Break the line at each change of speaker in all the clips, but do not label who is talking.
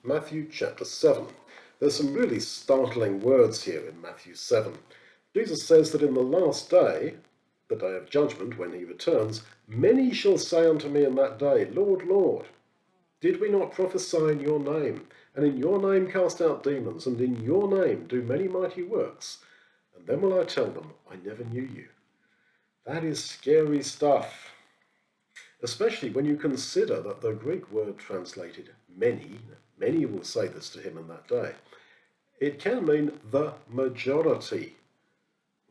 Matthew chapter 7. There's some really startling words here in Matthew 7. Jesus says that in the last day, the day of judgment, when he returns, many shall say unto me in that day, Lord, Lord, did we not prophesy in your name, and in your name cast out demons, and in your name do many mighty works? And then will I tell them, I never knew you. That is scary stuff. Especially when you consider that the Greek word translated many will say this to him in that day, it can mean the majority.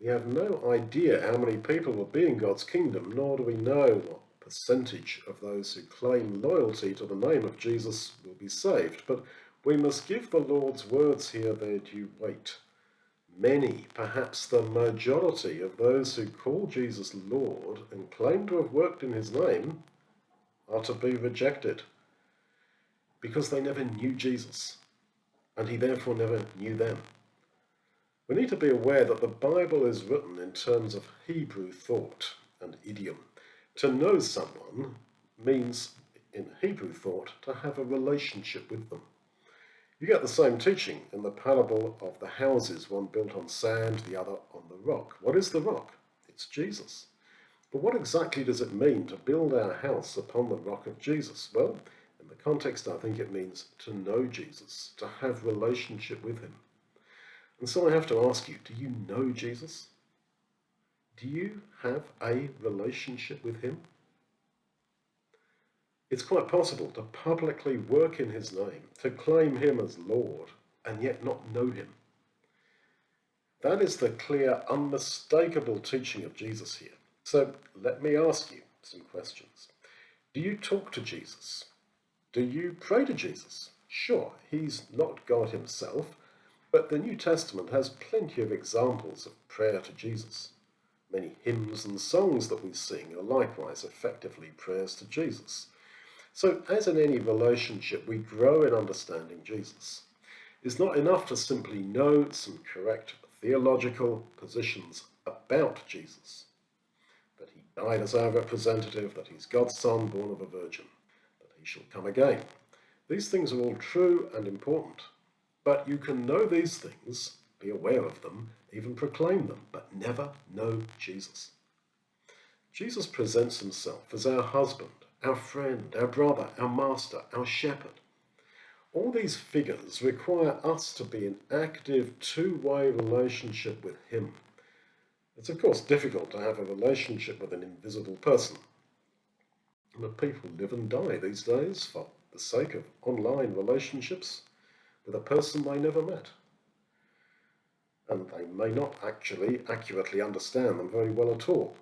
We have no idea how many people will be in God's kingdom, nor do we know what percentage of those who claim loyalty to the name of Jesus will be saved. But we must give the Lord's words here their due weight. Many, perhaps the majority of those who call Jesus Lord and claim to have worked in his name are to be rejected because they never knew Jesus and he therefore never knew them. We need to be aware that the Bible is written in terms of Hebrew thought and idiom. To know someone means, in Hebrew thought, to have a relationship with them. You get the same teaching in the parable of the houses, one built on sand, the other on the rock. What is the rock? It's Jesus. But what exactly does it mean to build our house upon the rock of Jesus? Well, in the context, I think it means to know Jesus, to have relationship with him. And so I have to ask you, do you know Jesus? Do you have a relationship with him? It's quite possible to publicly work in his name, to claim him as Lord, and yet not know him. That is the clear, unmistakable teaching of Jesus here. So let me ask you some questions. Do you talk to Jesus? Do you pray to Jesus? Sure, he's not God himself, but the New Testament has plenty of examples of prayer to Jesus. Many hymns and songs that we sing are likewise effectively prayers to Jesus. So, as in any relationship, we grow in understanding Jesus. It's not enough to simply know some correct theological positions about Jesus. That he died as our representative, that he's God's Son, born of a virgin, that he shall come again. These things are all true and important. But you can know these things, be aware of them, even proclaim them, but never know Jesus. Jesus presents himself as our husband, our friend, our brother, our master, our shepherd. All these figures require us to be in active two-way relationship with him. It's of course difficult to have a relationship with an invisible person. But people live and die these days for the sake of online relationships with a person they never met. And they may not actually accurately understand them very well at all.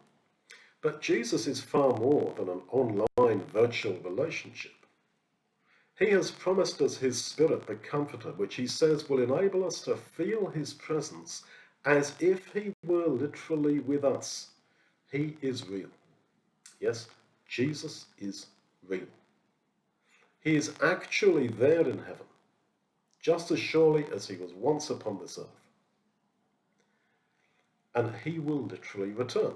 But Jesus is far more than an online virtual relationship. He has promised us his Spirit, the Comforter, which he says will enable us to feel his presence as if he were literally with us. He is real. Yes, Jesus is real. He is actually there in heaven, just as surely as he was once upon this earth. And he will literally return.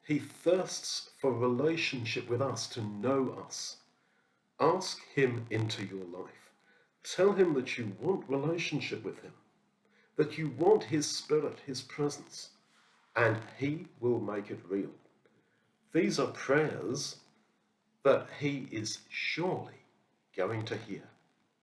He thirsts for relationship with us, to know us. Ask him into your life. Tell him that you want relationship with him, that you want his Spirit, his presence, and he will make it real. These are prayers that he is surely going to hear.